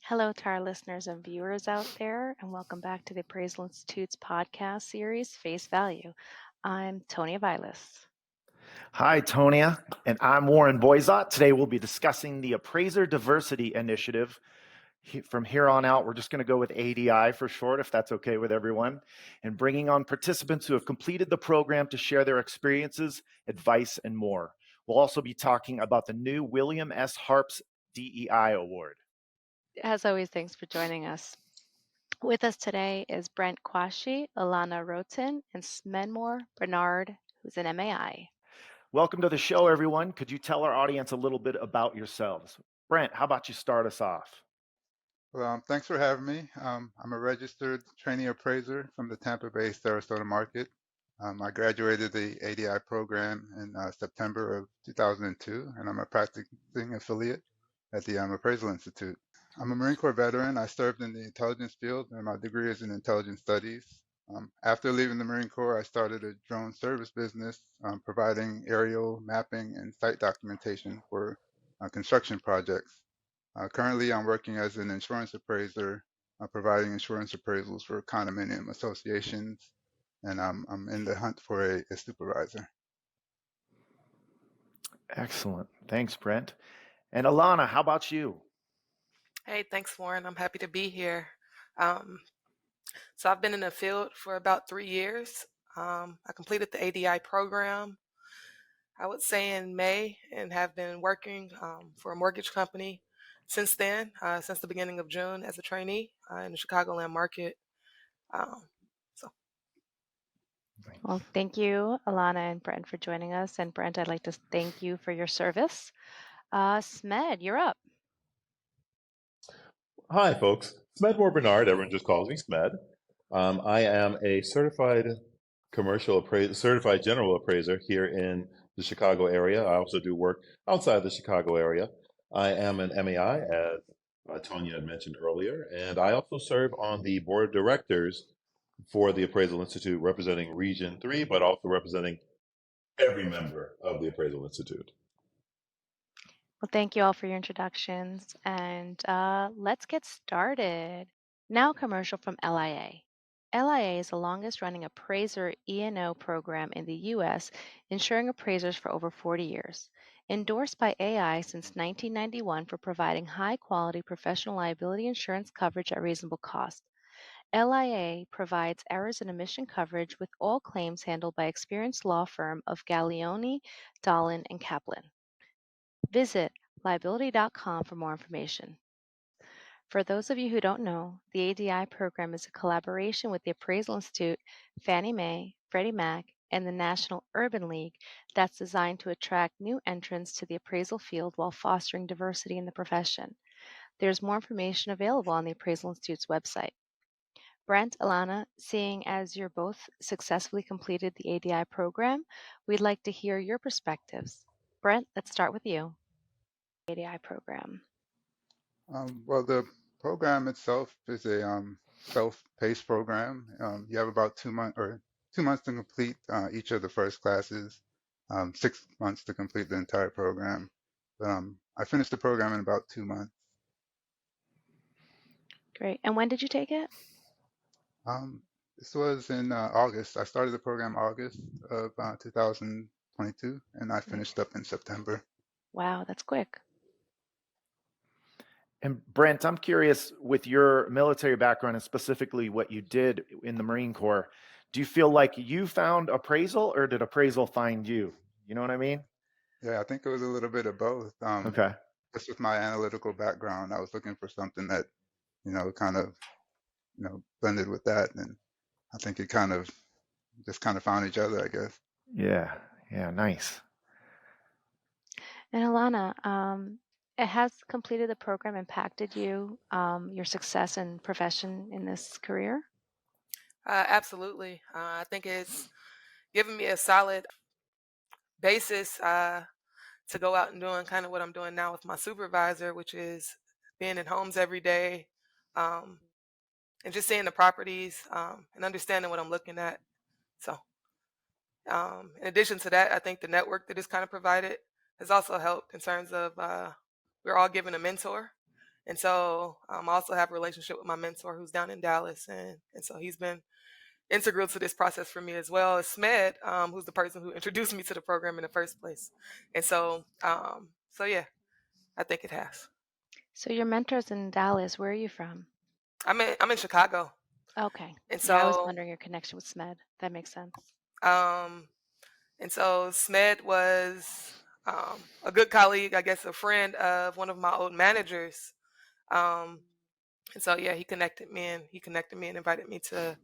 Hello to our listeners and viewers out there, and welcome back to the Appraisal Institute's podcast series, Face Value. I'm Tonia Vailas. Hi, Tonia, and I'm Warren Boizot. Today we'll be discussing the Appraiser Diversity Initiative. From here on out, we're just going to go with ADI for short, if that's okay with everyone, and bringing on participants who have completed the program to share their experiences, advice, and more. We'll also be talking about the new William S. Harps DEI Award. As always, thanks for joining us. With us today is Brent Quashie, Elana Wroten, and Smedmore Bernard, who's an MAI. Welcome to the show, everyone. Could you tell our audience a little bit about yourselves? Brent, how about you start us off? Well, thanks for having me. I'm a registered trainee appraiser from the Tampa Bay Sarasota market. I graduated the ADI program in September of 2002, and I'm a practicing affiliate at the Appraisal Institute. I'm a Marine Corps veteran. I served in the intelligence field, and my degree is in intelligence studies. After leaving the Marine Corps, I started a drone service business providing aerial mapping and site documentation for construction projects. Currently, I'm working as an insurance appraiser, providing insurance appraisals for condominium associations, and I'm in the hunt for a supervisor. Excellent. Thanks, Brent. And Elana, how about you? Hey, thanks, Warren. I'm happy to be here. So I've been in the field for about 3 years. I completed the ADI program, I would say in May, and have been working for a mortgage company since then, since the beginning of June as a trainee in the Chicagoland market. Well, thank you, Elana and Brent, for joining us. And Brent, I'd like to thank you for your service. Smed, you're up. Hi, folks. Smedmore Bernard. Everyone just calls me Smed. I am a certified certified general appraiser here in the Chicago area. I also do work outside the Chicago area. I am an MAI, as Tonia had mentioned earlier, and I also serve on the board of directors for the Appraisal Institute, representing Region 3, but also representing every member of the Appraisal Institute. Well, thank you all for your introductions, and let's get started. Now, a commercial from LIA. LIA is the longest-running appraiser E&O program in the U.S., ensuring appraisers for over 40 years. Endorsed by AI since 1991 for providing high-quality professional liability insurance coverage at reasonable cost. LIA provides errors and omission coverage with all claims handled by experienced law firm of Gallioni, Dolan, and Kaplan. Visit liability.com for more information. For those of you who don't know, the ADI program is a collaboration with the Appraisal Institute, Fannie Mae, Freddie Mac, and the National Urban League that's designed to attract new entrants to the appraisal field while fostering diversity in the profession. There's more information available on the Appraisal Institute's website. Brent, Elana, seeing as you're both successfully completed the ADI program, we'd like to hear your perspectives. Brent, let's start with you. ADI program. Well, the program itself is a self-paced program. You have about 2 months to complete each of the first classes, 6 months to complete the entire program. But I finished the program in about 2 months. Great. And when did you take it? This was in August. I started the program August of 2022, and I finished up in September. Wow, that's quick. And Brent, I'm curious, with your military background and specifically what you did in the Marine Corps, do you feel like you found appraisal or did appraisal find you? You know what I mean? Yeah, I think it was a little bit of both. Okay. Just with my analytical background, I was looking for something that, kind of, blended with that. And I think it just kind of found each other, I guess. Yeah, nice. And Elana, it has completed the program impacted you, your success and profession in this career? Absolutely. I think it's given me a solid basis to go out and doing kind of what I'm doing now with my supervisor, which is being in homes every day and just seeing the properties and understanding what I'm looking at. So in addition to that, I think the network that is kind of provided has also helped in terms of we're all given a mentor And so I also have a relationship with my mentor who's down in Dallas. And so he's been integral to this process for me, as well as Smed, who's the person who introduced me to the program in the first place. And so, so yeah, I think it has. So your mentor's in Dallas. Where are you from? I'm in Chicago. Okay. And Yeah, I was so, wondering your connection with Smed. That makes sense. and so Smed was a good colleague, I guess, a friend of one of my old managers. And so yeah, he connected me and invited me to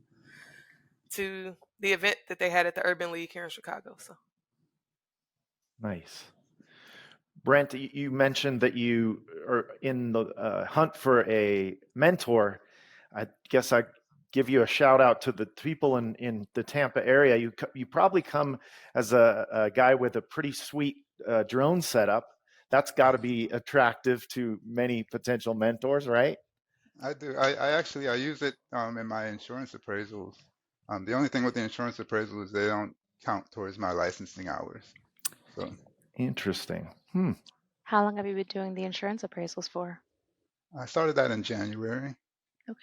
the event that they had at the Urban League here in Chicago. So Nice. Brent, you mentioned that you are in the hunt for a mentor. I guess I give you a shout out to the people in the Tampa area. You probably come as a guy with a pretty sweet drone setup. That's got to be attractive to many potential mentors, right? I do. I actually I use it in my insurance appraisals. The only thing with the insurance appraisal is they don't count towards my licensing hours. So Interesting. How long have you been doing the insurance appraisals for? I started that in January. Okay.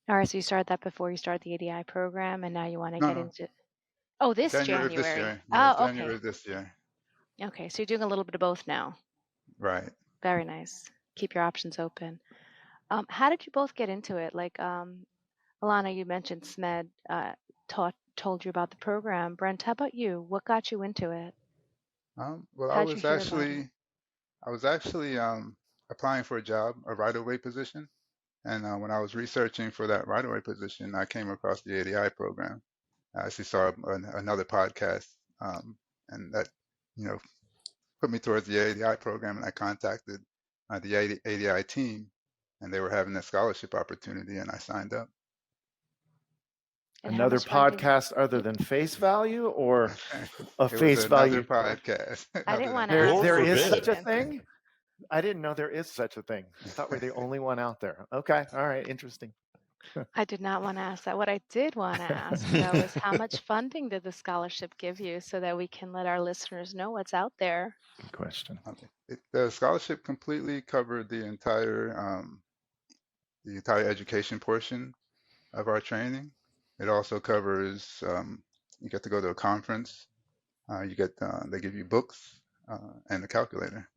All right, so you started that before you started the ADI program, and now you want to No, get no, into. Oh, this January of this January. year. Yes, Oh, January okay. of this year. Okay, so you're doing a little bit of both now. Right. Very nice. Keep your options open. How did you both get into it? Like, Elana, you mentioned Smed told you about the program. Brent, how about you? What got you into it? Well, How'd you hear about it? I was actually applying for a job, a right-of-way position, and when I was researching for that right-of-way position, I came across the ADI program. I actually saw another podcast, and that, you know, put me towards the ADI program, and I contacted the ADI team, and they were having a scholarship opportunity, and I signed up. And how Another much funding? podcast other Yep. than Face Value, or a It was face another value? podcast. I didn't other than want to There, ask Lord there that is forbid. such a question. thing. I didn't know there is such a thing. I thought we're the only one out there. Okay, all right, interesting. I did not want to ask that. What I did want to ask, though, is how much funding did the scholarship give you so that we can let our listeners know what's out there? Good question. The scholarship completely covered the entire education portion of our training. It also covers you get to go to a conference. You get they give you books and a calculator.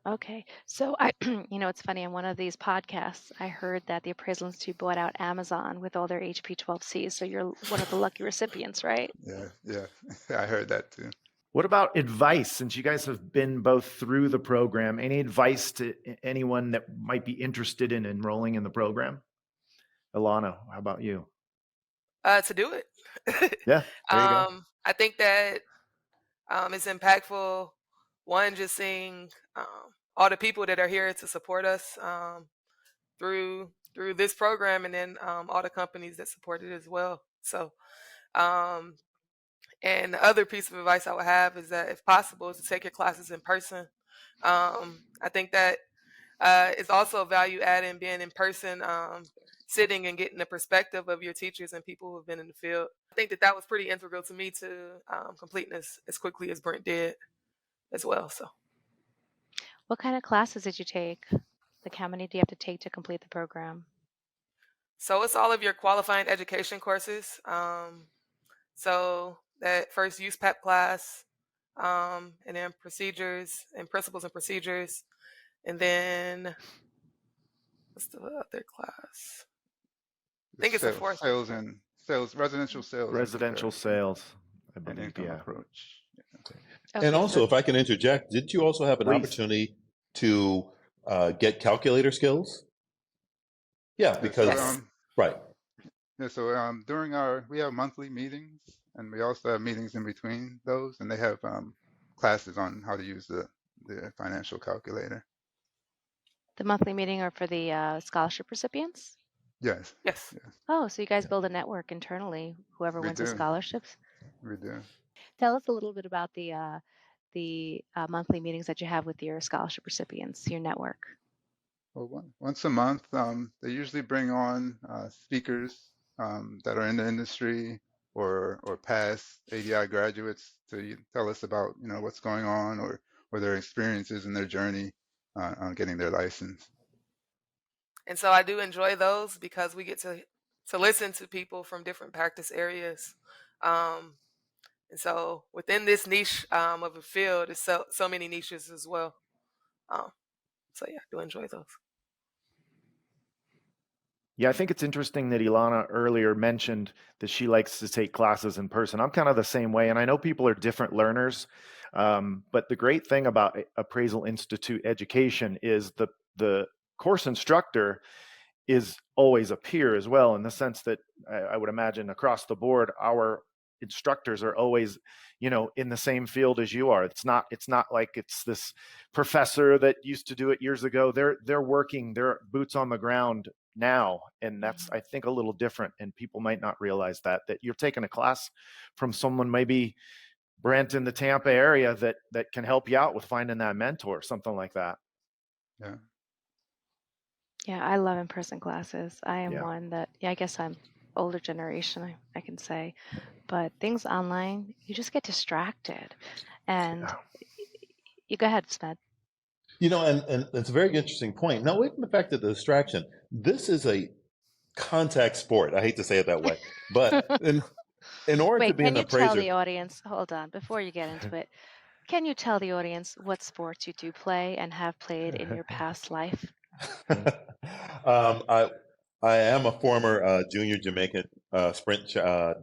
Okay. So it's funny, in one of these podcasts, I heard that the Appraisal Institute bought out Amazon with all their HP-12Cs. So you're one of the lucky recipients, right? Yeah, I heard that too. What about advice? Since you guys have been both through the program, any advice to anyone that might be interested in enrolling in the program? Elana, how about you? to do it. Yeah, there you go. I think that it's impactful. One, just seeing all the people that are here to support us through this program, and then all the companies that support it as well. So, and the other piece of advice I would have is that, if possible, is to take your classes in person. I think that it's also a value add in being in person, sitting and getting the perspective of your teachers and people who have been in the field. I think that was pretty integral to me to completing this as quickly as Brent did as well. So, What kind of classes did you take? Like, how many do you have to take to complete the program? so it's all of your qualifying education courses. So that first use PEP class, and then procedures and principles and procedures, and then what's the other class? I think it's the fourth. Residential sales, Residential sales, I and believe. income Yeah. approach. Okay, And also, so if I can interject, didn't you also have an Please. opportunity to get calculator skills? Yeah, because Yes. right. Yeah, so during we have monthly meetings, and we also have meetings in between those, and they have classes on how to use the financial calculator. the monthly meeting are for the scholarship recipients? Yes. Yes. Oh, so you guys build a network internally, whoever We wins the do. scholarships? We do. Tell us a little bit about the monthly meetings that you have with your scholarship recipients, your network. Well, once a month, they usually bring on speakers that are in the industry or past ADI graduates to tell us about what's going on or their experiences and their journey on getting their license. And so I do enjoy those because we get to listen to people from different practice areas. Um, and so within this niche of a field, there's so many niches as well. So yeah, I do enjoy those. Yeah, I think it's interesting that Elana earlier mentioned that she likes to take classes in person. I'm kind of the same way, and I know people are different learners. But the great thing about Appraisal Institute education is the course instructor is always a peer as well, in the sense that I would imagine across the board, our instructors are always, in the same field as you are. It's not like it's this professor that used to do it years ago. They're working, their boots on the ground now, and that's, I think, a little different, and people might not realize that you're taking a class from someone, maybe Brent in the Tampa area, that can help you out with finding that mentor, something like that. Yeah. Yeah, I love in-person classes. I am Yeah. one that, I guess I'm older generation, I can say, but things online, you just get distracted. And you go ahead, Smed. And it's a very interesting point. Now, wait, the fact that the distraction, this is a contact sport. I hate to say it that way, but in order to Wait, be can an you tell appraiser, the audience, hold on, before you get into it, can you tell the audience what sports you do play and have played in your past life? I am a former junior Jamaican sprint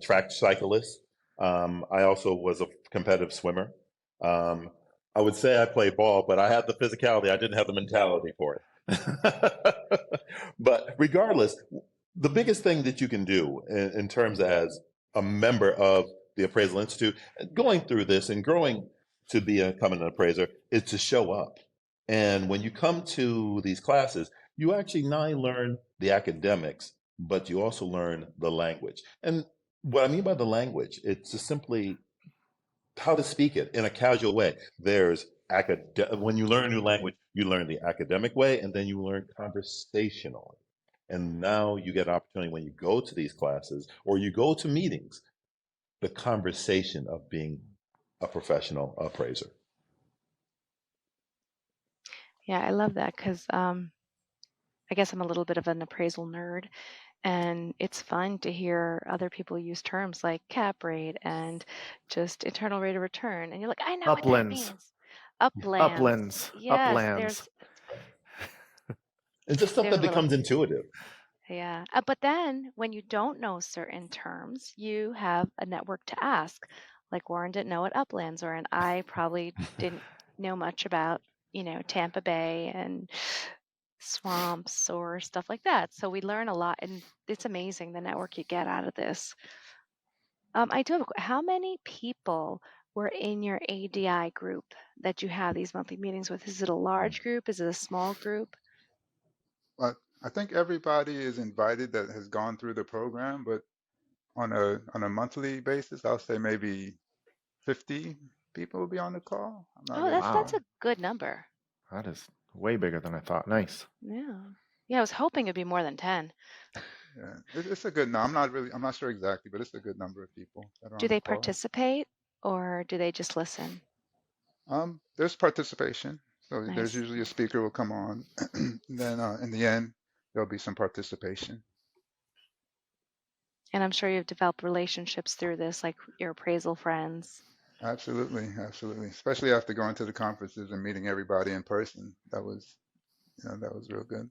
track cyclist. I also was a competitive swimmer. I would say I play ball, but I had the physicality. I didn't have the mentality for it. But regardless, the biggest thing that you can do in terms as a member of the Appraisal Institute, going through this and growing to becoming an appraiser, is to show up. And when you come to these classes, you actually not only learn the academics, but you also learn the language. And what I mean by the language, it's just simply how to speak it in a casual way. There's when you learn a new language, you learn the academic way, and then you learn conversationally. And now you get an opportunity when you go to these classes or you go to meetings, the conversation of being a professional appraiser. Yeah, I love that because I guess I'm a little bit of an appraisal nerd, and it's fun to hear other people use terms like cap rate and just internal rate of return, and you're like, I know what that Uplands. means. Uplands. Yes, Uplands. It's just stuff there's that a little, becomes intuitive. yeah. But then when you don't know certain terms, you have a network to ask. Like Warren didn't know what uplands were, and I probably didn't know much about, Tampa Bay and swamps or stuff like that. So we learn a lot, and it's amazing the network you get out of this. I do have how many people were in your ADI group that you have these monthly meetings with? Is it a large group? Is it a small group? But I think everybody is invited that has gone through the program, but on a monthly basis, I'll say maybe 50 people will be on the call. I'm not Oh, really that's sure. a good number. That is way bigger than I thought. Nice. Yeah. Yeah, I was hoping it'd be more than 10. Yeah, it's a good number. I'm not sure exactly, but it's a good number of people that are Do on the they call. participate or do they just listen? There's participation. So there's Nice. usually a speaker will come on, and then in the end there'll be some participation. And I'm sure you've developed relationships through this, like your appraisal friends. Absolutely, absolutely. Especially after going to the conferences and meeting everybody in person. That was real good.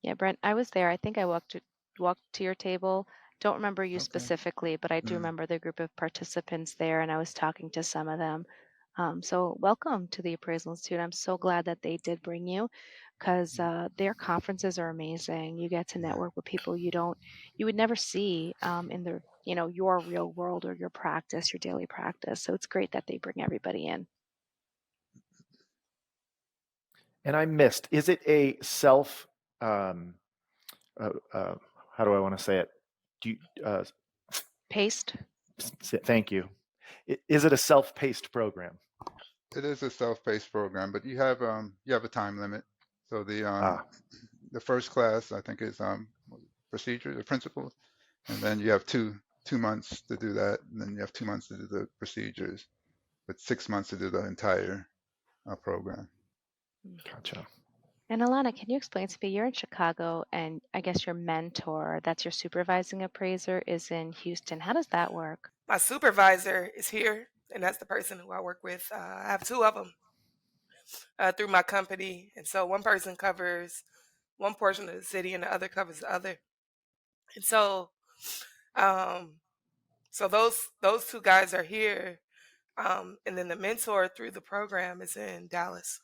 Yeah, Brent, I was there. I think I walked to your table. Don't remember you Okay. specifically, but I do remember the group of participants there, and I was talking to some of them. So welcome to the Appraisal Institute. I'm so glad that they did bring you, because their conferences are amazing. You get to network with people you would never see in the your real world or your practice, your daily practice. So it's great that they bring everybody in. And I missed, is it a self, how do I want to say it? Do you, Paste. thank you. Is it a self-paced program? It is a self-paced program, but you have a time limit. So the first class I think is procedures or principles, and then you have two months to do that, and then you have 2 months to do the procedures, but 6 months to do the entire program. Gotcha. And Elana, can you explain to me, you're in Chicago and I guess your mentor, that's your supervising appraiser, is in Houston. How does that work? My supervisor is here, and that's the person who I work with. I have two of them through my company, and so one person covers one portion of the city, and the other covers the other. And so, um, so those two guys are here, and then the mentor through the program is in Dallas.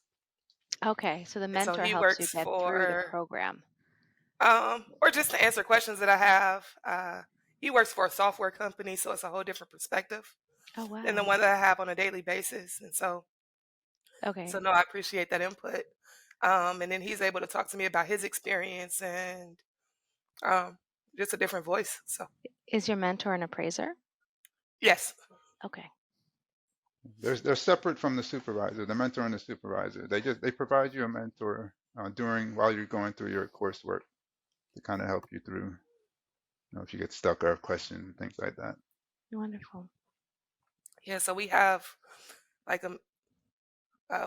Okay, so the And so mentor he helps you works get through the for, program. or just to answer questions that I have. He works for a software company, so it's a whole different perspective Oh, than the wow. one that I have on a daily basis. And so Okay. no, I appreciate that input. And then he's able to talk to me about his experience and just a different voice. So Is your mentor an appraiser? yes. Okay. They're separate from the supervisor, the mentor and the supervisor. They provide you a mentor while you're going through your coursework to kind of help you through, if you get stuck or have questions and things like that. Wonderful. Yeah, so we have like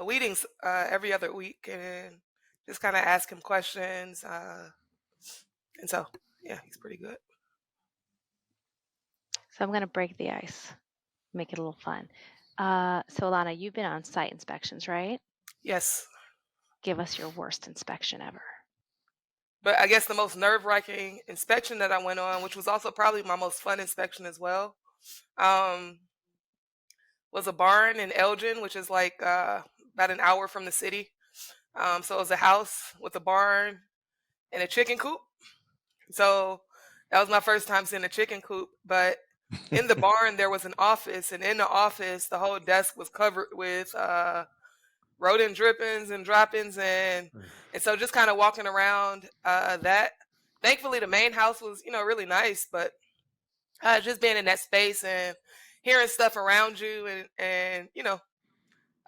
meetings every other week and just kind of ask him questions. And so, yeah, he's pretty good. So I'm going to break the ice, make it a little fun. So Elana, you've been on site inspections, right? Yes. Give us your worst inspection ever. But I guess the most nerve-wracking inspection that I went on, which was also probably my most fun inspection as well, was a barn in Elgin, which is like about an hour from the city. So it was a house with a barn and a chicken coop. So that was my first time seeing a chicken coop. But in the barn, there was an office, and in the office, the whole desk was covered with rodent drippings and droppings, and so just kind of walking around that. Thankfully, the main house was really nice, but just being in that space and hearing stuff around you and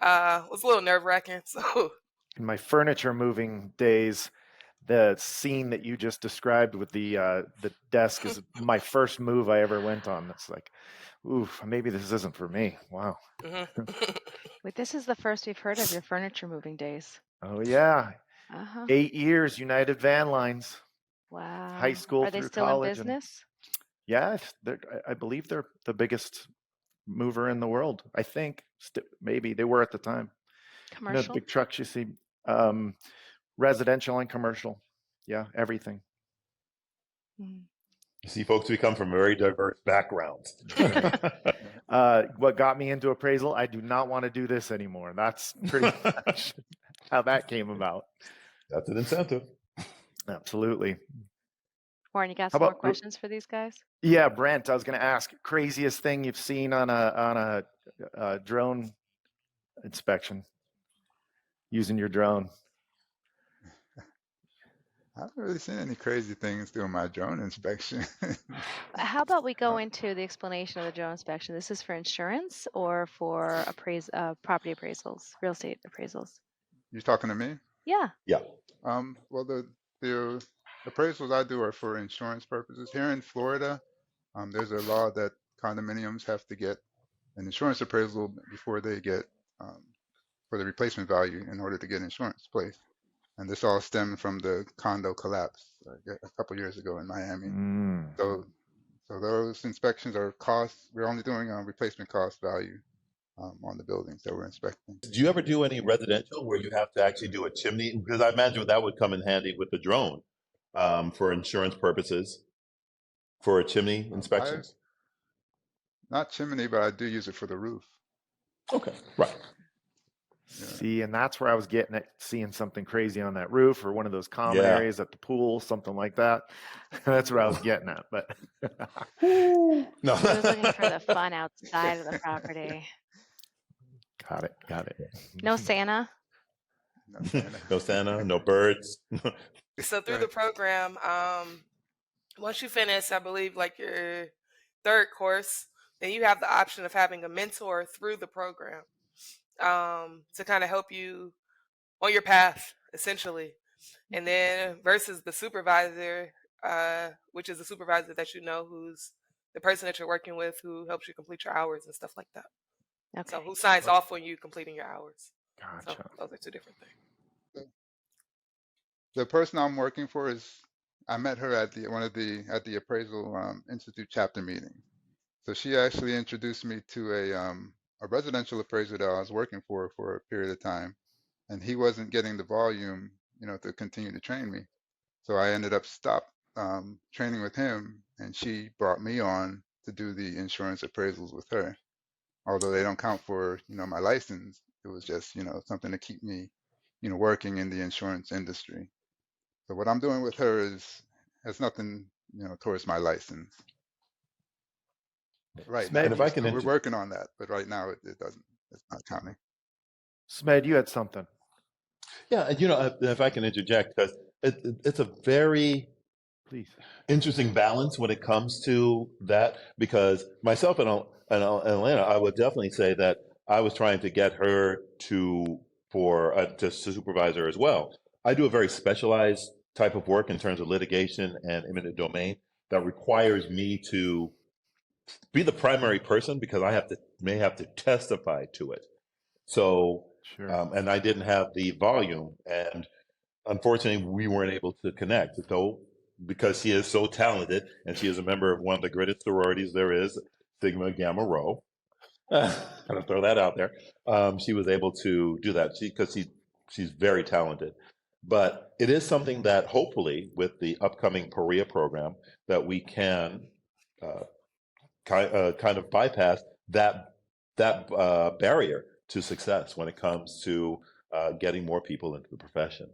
was a little nerve wracking. So In my furniture moving days, the scene that you just described with the desk is my first move I ever went on. It's like, oof, maybe this isn't for me. Wow. Wait, this is the first we've heard of your furniture moving days. Oh yeah. 8 years, United Van Lines. Wow. High school Are they through still college. in business? Yeah, I believe they're the biggest mover in the world. I think maybe they were at the time. Commercial? The big trucks you see, residential and commercial. Yeah, everything. Mm. You see, folks, we come from very diverse backgrounds. What got me into appraisal, I do not want to do this anymore. That's pretty much how that came about. That's an incentive. Absolutely. Warren, you got How some more about questions for these guys? Yeah, Brent, I was going to ask, craziest thing you've seen on a drone inspection using your drone? I haven't really seen any crazy things doing my drone inspection. How about we go into the explanation of the drone inspection? This is for insurance or for property appraisals, real estate appraisals? You're talking to me? Yeah. Yeah. Well, the appraisals I do are for insurance purposes. Here in Florida, there's a law that condominiums have to get an insurance appraisal before they get for the replacement value in order to get insurance placed. And this all stemmed from the condo collapse a couple years ago in Miami. So those inspections are costs. We're only doing replacement cost value on the buildings that we're inspecting. Do you ever do any residential where you have to actually do a chimney? Because I imagine that would come in handy with the drone for insurance purposes for a chimney inspections. Not chimney, but I do use it for the roof. Okay, right. Yeah. See, and that's where I was getting at, seeing something crazy on that roof or one of those common areas at the pool, something like that. That's where I was getting at. But no, He was looking for the fun outside of the property. Got it. No Santa? No Santa, no birds. So through the program, once you finish, I believe, like your third course, then you have the option of having a mentor through the program to kind of help you on your path, essentially. And then versus the supervisor, which is the supervisor that who's the person that you're working with who helps you complete your hours and stuff like that. Okay. So who signs off on you completing your hours? Gotcha. So those are two different things. The person I'm working for I met her at the Appraisal Institute chapter meeting. So she actually introduced me to a residential appraiser that I was working for a period of time, and he wasn't getting the volume, to continue to train me. So I ended up training with him, and she brought me on to do the insurance appraisals with her. Although they don't count for, my license, it was just, something to keep me, working in the insurance industry. So what I'm doing with her has nothing, towards my license right now. And Smed, if I can, We're working on that, but right now it doesn't. It's not counting. Smed, you had something. yeah, if I can interject, because it's a very Please. interesting balance when it comes to that, because myself and Elana, I would definitely say that I was trying to get her to supervisor as well. I do a very specialized type of work in terms of litigation and eminent domain that requires me to be the primary person because I may have to testify to it. So, Sure. and I didn't have the volume, and unfortunately, we weren't able to connect. So, because she is so talented and she is a member of one of the greatest sororities there is, Sigma Gamma Rho. Gonna throw that out there. She was able to do that because she's very talented. But it is something that hopefully, with the upcoming PARIA program, that we can uh, kind of bypass that barrier to success when it comes to getting more people into the profession.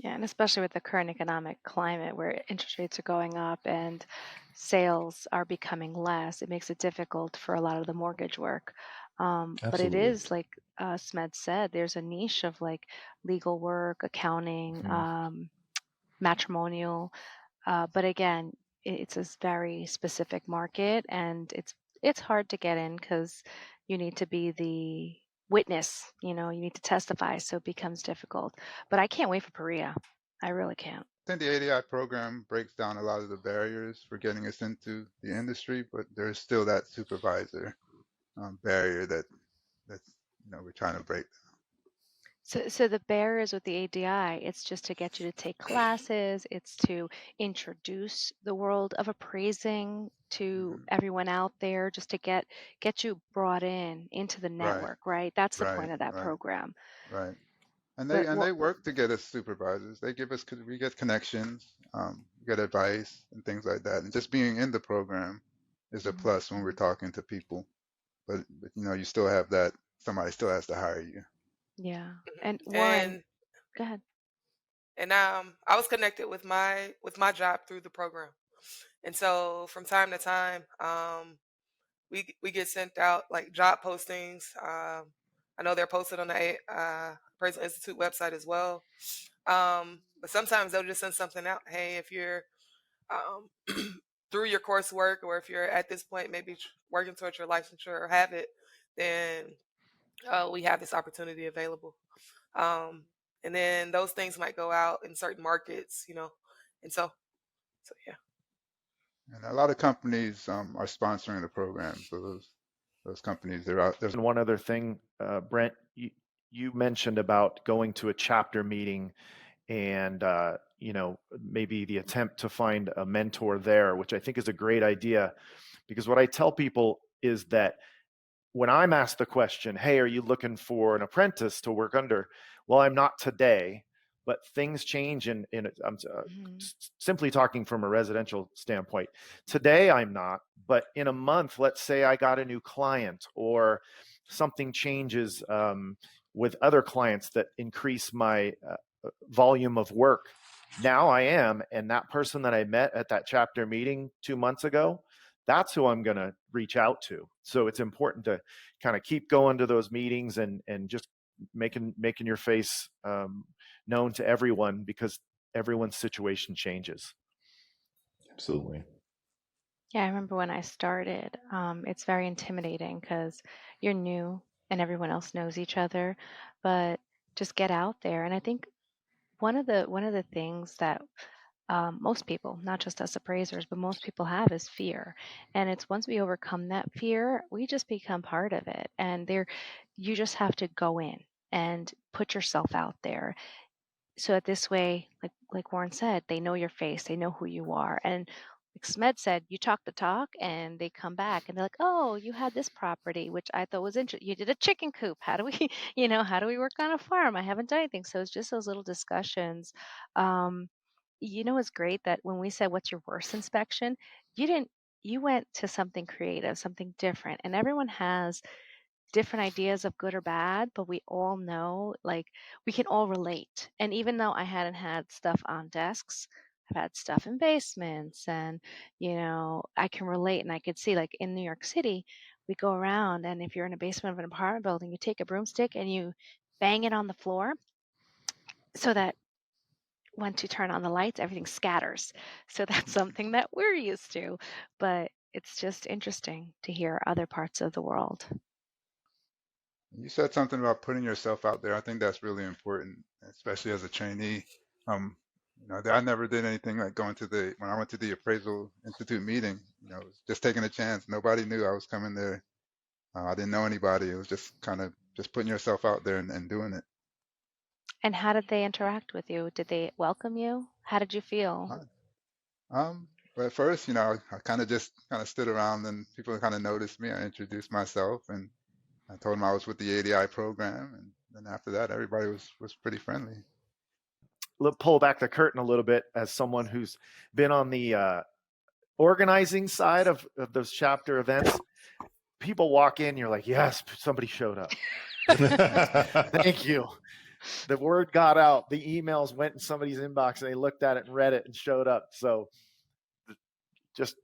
Yeah, and especially with the current economic climate where interest rates are going up and sales are becoming less, it makes it difficult for a lot of the mortgage work. But it Absolutely. is like Smed said, there's a niche of like legal work, accounting, matrimonial. But again, it's a very specific market, and it's hard to get in because you need to be the witness. You need to testify, so it becomes difficult. But I can't wait for Perea. I really can't. I think the ADI program breaks down a lot of the barriers for getting us into the industry, but there's still that supervisor barrier that's we're trying to break. So the barriers with the ADI, it's just to get you to take classes. It's to introduce the world of appraising to everyone out there, just to get you brought into the Right, network, right? That's the right, point of that right, program. right. And But they work to get us supervisors. They give us we get connections, we get advice and things like that. And just being in the program is a plus when we're talking to people. But you still have that somebody still has to hire you. yeah. And Warren, And go ahead. I was connected with my job through the program, and so from time to time, we get sent out like job postings. I know they're posted on the Appraisal Institute website as well. But sometimes they'll just send something out. Hey, if you're um, through your coursework, or if you're at this point maybe working towards your licensure or have it, then we have this opportunity available. And then those things might go out in certain markets, and so yeah. And a lot of companies are sponsoring the program. So those companies, they're out. There's And one other thing, Brent, you mentioned about going to a chapter meeting and maybe the attempt to find a mentor there, which I think is a great idea, because what I tell people is that when I'm asked the question, hey, are you looking for an apprentice to work under? Well, I'm not today, but things change I'm simply talking from a residential standpoint. Today I'm not, but in a month, let's say I got a new client or something changes with other clients that increase my volume of work. Now I am, and that person that I met at that chapter meeting 2 months ago, that's who I'm going to reach out to. So it's important to kind of keep going to those meetings and just making your face known to everyone, because everyone's situation changes. Absolutely. Yeah, I remember when I started, it's very intimidating because you're new and everyone else knows each other, but just get out there. And I think one of the things that most people, not just us appraisers, but most people have is fear. And it's once we overcome that fear, we just become part of it. And you just have to go in and put yourself out there. So that this way, like Warren said, they know your face, they know who you are. And like Smed said, you talk the talk and they come back and they're like, oh, you had this property, which I thought was interesting. You did a chicken coop. How do we, how do we work on a farm? I haven't done anything. So it's just those little discussions. Um, it's great that when we said, what's your worst inspection? You went to something creative, something different. And everyone has different ideas of good or bad, but we all know, like, we can all relate. And even though I hadn't had stuff on desks, I've had stuff in basements, and I can relate, and I could see, like, in New York City, we go around, and if you're in a basement of an apartment building, you take a broomstick and you bang it on the floor so that once you turn on the lights, everything scatters. So that's something that we're used to, but it's just interesting to hear other parts of the world. You said something about putting yourself out there. I think that's really important, especially as a trainee. I never did anything like when I went to the Appraisal Institute meeting, it was just taking a chance. Nobody knew I was coming there. I didn't know anybody. It was just kind of just putting yourself out there and doing it. And how did they interact with you? Did they welcome you? How did you feel? But at first, I kind of just stood around and people kind of noticed me. I introduced myself and I told them I was with the ADI program. And then after that, everybody was pretty friendly. Pull back the curtain a little bit as someone who's been on the organizing side of those chapter events. People walk in, you're like, yes, somebody showed up. Thank you. The word got out. The emails went in somebody's inbox and they looked at it and read it and showed up. So just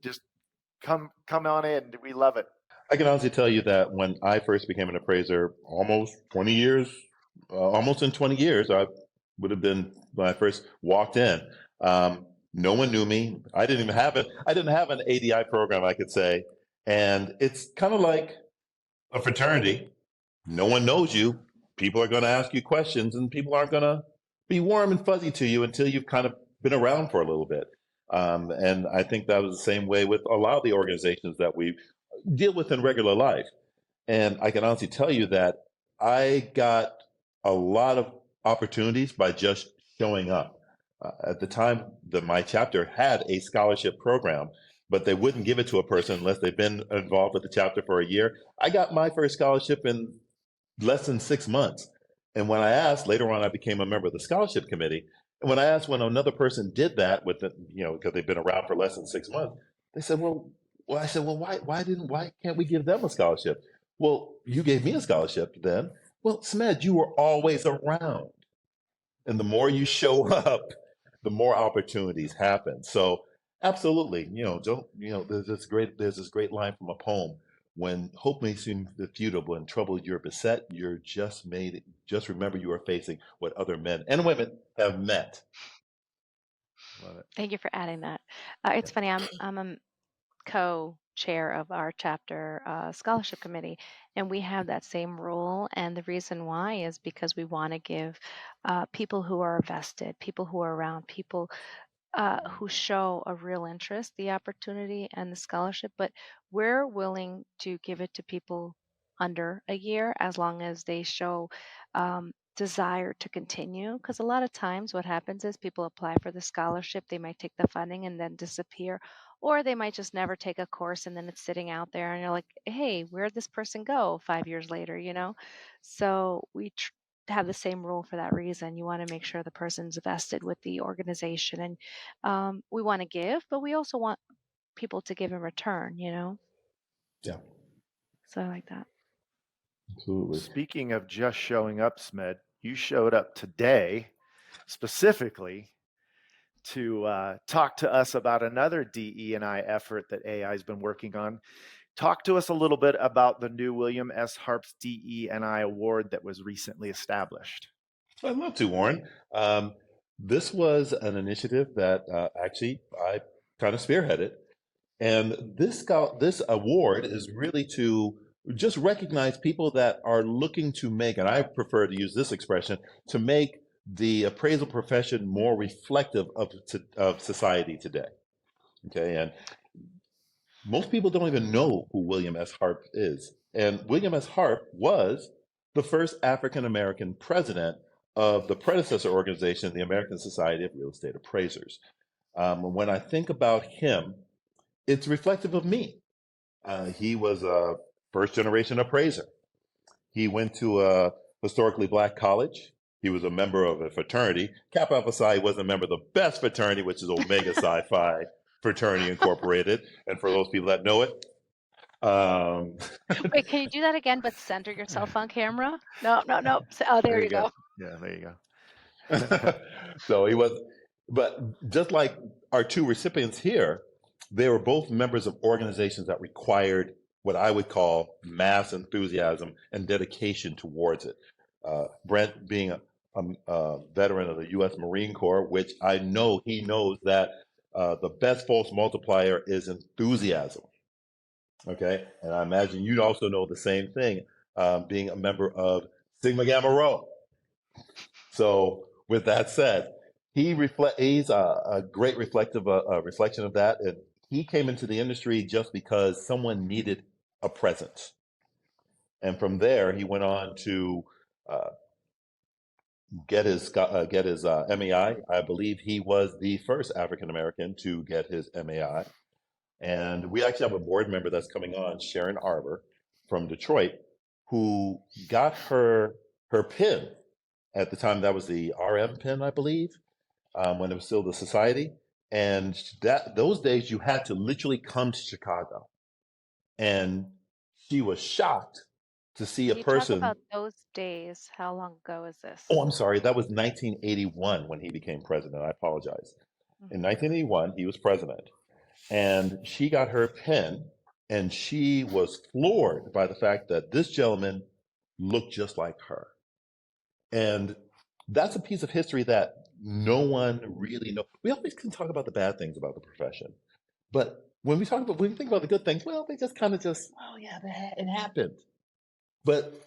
come on in. We love it. I can honestly tell you that when I first became an appraiser, almost in 20 years, I would have been when I first walked in. No one knew me. I didn't have an ADI program, I could say. And it's kind of like a fraternity. No one knows you. People are going to ask you questions and people aren't going to be warm and fuzzy to you until you've kind of been around for a little bit. And I think that was the same way with a lot of the organizations that we deal with in regular life. And I can honestly tell you that I got a lot of opportunities by just showing up. At the time, my chapter had a scholarship program, but they wouldn't give it to a person unless they've been involved with the chapter for a year. I got my first scholarship in less than 6 months. And when I asked, later on, I became a member of the scholarship committee. And when I asked when another person did that with the, because they've been around for less than 6 months, they said, I said, why can't we give them a scholarship? Well, you gave me a scholarship then. Well, Smed, you were always around. And the more you show up, the more opportunities happen. So absolutely, there's this great line from a poem. When hope may seem futile and trouble you're beset, just remember you are facing what other men and women have met. Love it. Thank you for adding that. It's funny, I'm a co-chair of our chapter scholarship committee, and we have that same rule. And the reason why is because we want to give people who are vested, people who are around, people who show a real interest, the opportunity and the scholarship, but we're willing to give it to people under a year as long as they show desire to continue. Because a lot of times what happens is people apply for the scholarship, they might take the funding and then disappear, or they might just never take a course and then it's sitting out there and you're like, hey, where'd this person go 5 years later, So we have the same rule for that reason. You want to make sure the person's vested with the organization, and we want to give, but we also want people to give in return, Yeah. So I like that. Absolutely. Speaking of just showing up, Smed, you showed up today specifically to talk to us about another DE&I effort that AI has been working on. Talk to us a little bit about the new William S. Harps DE&I Award that was recently established. I'd love to, Warren. This was an initiative that actually I kind of spearheaded. And this award is really to just recognize people that are looking to make, and I prefer to use this expression, to make the appraisal profession more reflective of society today. Okay, and most people don't even know who William S. Harp is. And William S. Harp was the first African American president of the predecessor organization, the American Society of Real Estate Appraisers. When I think about him, it's reflective of me. He was a first generation appraiser. He went to a historically black college. He was a member of a fraternity. Kappa Alpha Psi wasn't a member of the best fraternity, which is Omega Psi Phi Fraternity Incorporated. And for those people that know it, Wait, can you do that again, but center yourself on camera? No, no, no. Oh, there you go. Yeah, there you go. So he was, but just like our two recipients here, they were both members of organizations that required what I would call mass enthusiasm and dedication towards it. Brent being a veteran of the U.S. Marine Corps, which I know he knows that the best force multiplier is enthusiasm. Okay, and I imagine you also know the same thing, being a member of Sigma Gamma Rho. So, with that said, he's a great reflection of that, and he came into the industry just because someone needed a presence, and from there he went on to get his MAI. I believe he was the first African American to get his MAI. And we actually have a board member that's coming on, Sharon Arbor from Detroit, who got her pin at the time. That was the RM pin, I believe, when it was still the society. And those days you had to literally come to Chicago. And she was shocked to see a You talk person. about those days. How long ago is this? Oh, I'm sorry. That was 1981 when he became president. I apologize. In 1981, he was president. And she got her pin, and she was floored by the fact that this gentleman looked just like her. And that's a piece of history that no one really knows. We always can talk about the bad things about the profession, but when we think about the good things, well, they just kind of oh yeah, it happened. But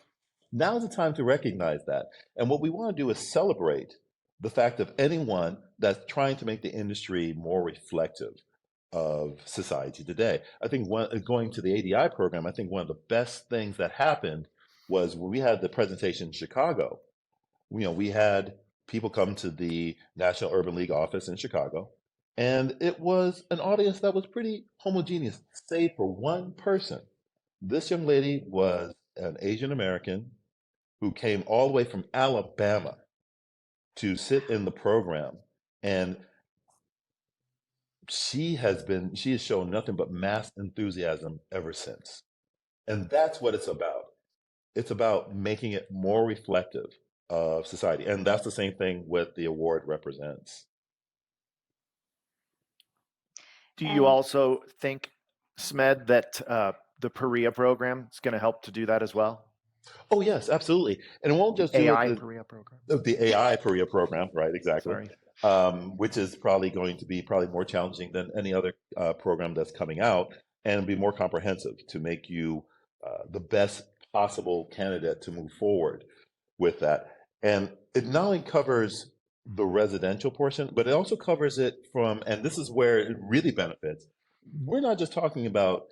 now's the time to recognize that. And what we want to do is celebrate the fact of anyone that's trying to make the industry more reflective of society today. I think going to the ADI program, I think one of the best things that happened was when we had the presentation in Chicago. We had people come to the National Urban League office in Chicago, and it was an audience that was pretty homogeneous, save for one person. This young lady was an Asian American who came all the way from Alabama to sit in the program, and she has shown nothing but mass enthusiasm ever since. And that's what it's about. It's about making it more reflective of society. And that's the same thing what the award represents. Do you also think, Smed, that the PRIA program is going to help to do that as well? Oh, yes, absolutely. And it won't just AI do PRIA program. The AI PRIA program, right, exactly. Sorry. Which is probably going to be more challenging than any other program that's coming out, and be more comprehensive to make you the best possible candidate to move forward with that. And it not only covers the residential portion, but it also covers it and this is where it really benefits. We're not just talking about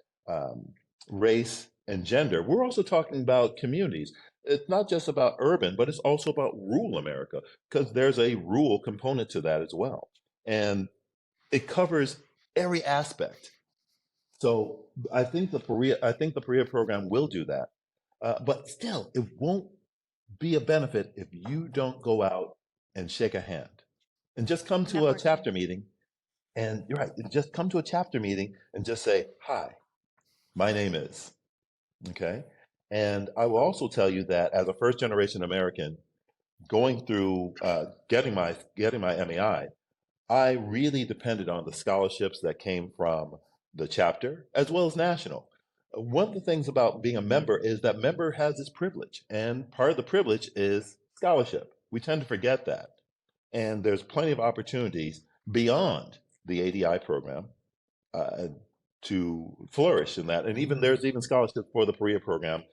race and gender. We're also talking about communities. It's not just about urban, but it's also about rural America, because there's a rural component to that as well. And it covers every aspect. So I think the PRIA program will do that. But still, it won't be a benefit if you don't go out and shake a hand and just come to a chapter meeting. And you're right, just come to a chapter meeting and just say, "Hi, my name is," okay? And I will also tell you that as a first generation American going through getting my MAI, I really depended on the scholarships that came from the chapter as well as national. One of the things about being a member is that member has this privilege, and part of the privilege is scholarship. We tend to forget that. And there's plenty of opportunities beyond the ADI program to flourish in that. And there's even scholarships for the PRIA program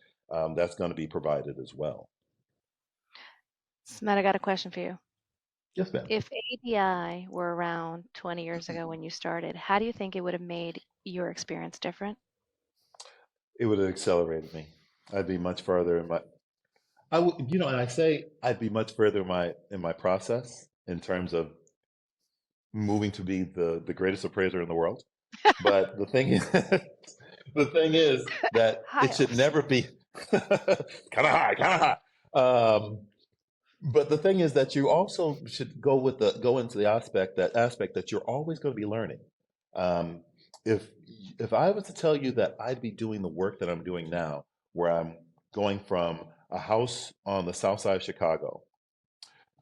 that's going to be provided as well. Smed, I got a question for you. Yes, ma'am. If ADI were around 20 years ago when you started, how do you think it would have made your experience different? It would have accelerated me. I'd be much farther in I would, and I say I'd be much further in my process in terms of moving to be the greatest appraiser in the world. But the thing is, the thing is that High it should hopes. never be kind of high, kind of high. But the thing is that you also should go into the aspect that you're always going to be learning. Um, if if I was to tell you that I'd be doing the work that I'm doing now, where I'm going from a house on the south side of Chicago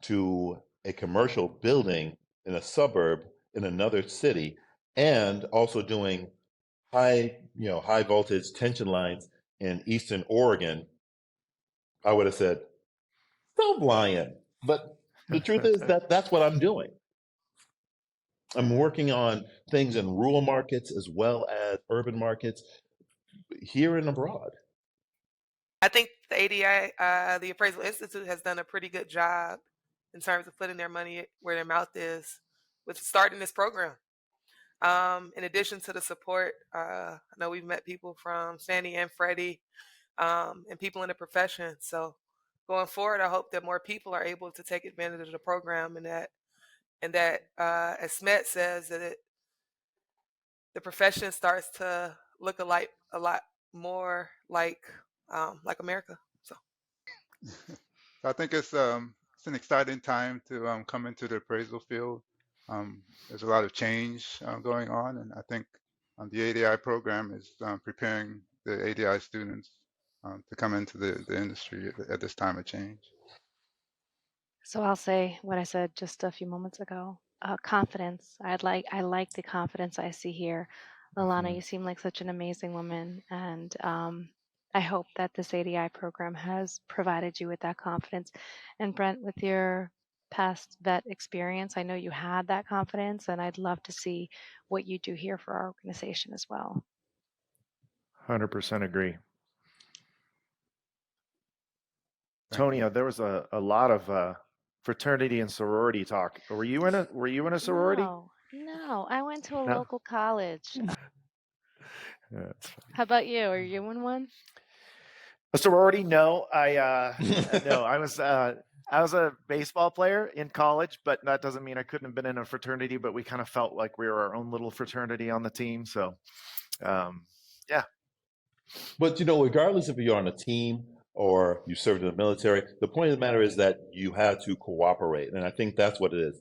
to a commercial building in a suburb in another city, and also doing high voltage tension lines in Eastern Oregon, I would have said, stop lying. But the truth is that that's what I'm doing. I'm working on things in rural markets as well as urban markets here and abroad. I think the ADI, the Appraisal Institute, has done a pretty good job in terms of putting their money where their mouth is with starting this program. In addition to the support, I know we've met people from Fannie and Freddie, and people in the profession. So going forward, I hope that more people are able to take advantage of the program, and that as Smed says, that the profession starts to look a lot more like America. So I think it's an exciting time to come into the appraisal field. There's a lot of change going on, and I think the ADI program is preparing the ADI students to come into the industry at this time of change. So I'll say what I said just a few moments ago. Confidence. I like the confidence I see here. Elana, you seem like such an amazing woman, and I hope that this ADI program has provided you with that confidence. And Brent, with your past vet experience, I know you had that confidence, and I'd love to see what you do here for our organization as well. 100% agree. Thank you. Tonia, there was a lot of fraternity and sorority talk. Were you in a sorority? No, I went to a No? local college. That's funny. How about you? Are you in one? A sorority? No, no. I was a baseball player in college, but that doesn't mean I couldn't have been in a fraternity. But we kind of felt like we were our own little fraternity on the team. So, yeah. But regardless if you're on a team or you served in the military, the point of the matter is that you have to cooperate. And I think that's what it is.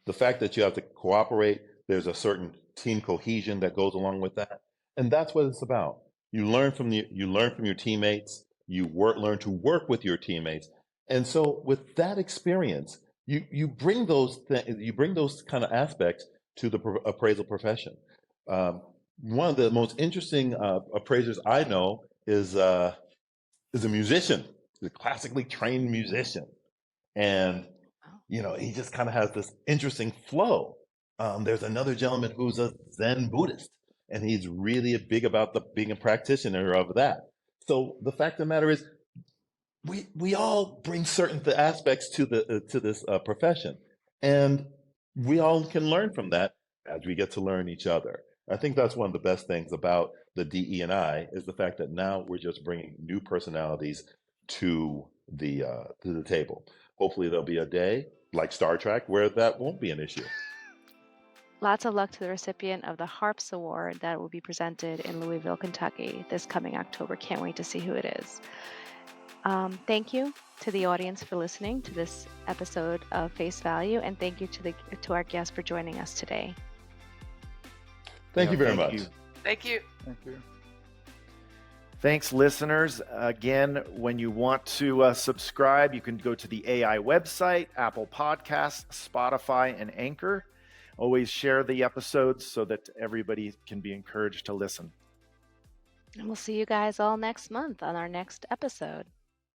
The fact that you have to cooperate, there's a certain team cohesion that goes along with that. And that's what it's about. You learn from your teammates, learn to work with your teammates. And so with that experience, you bring those kind of aspects to the appraisal profession. One of the most interesting appraisers I know is a musician, a classically trained musician, and he just kind of has this interesting flow. There's another gentleman who's a Zen Buddhist, and he's really big about being a practitioner of that. So the fact of the matter is, we all bring certain aspects to this profession, and we all can learn from that as we get to learn each other. I think that's one of the best things about the DE&I is the fact that now we're just bringing new personalities to the table. Hopefully, there'll be a day like Star Trek where that won't be an issue. Lots of luck to the recipient of the Harps Award that will be presented in Louisville, Kentucky this coming October. Can't wait to see who it is. Thank you to the audience for listening to this episode of Face Value, and thank you to our guests for joining us today. Thank you very much. Thank you. Thank you. Thanks, listeners. Again, when you want to subscribe, you can go to the AI website, Apple Podcasts, Spotify, and Anchor. Always share the episodes so that everybody can be encouraged to listen. And we'll see you guys all next month on our next episode.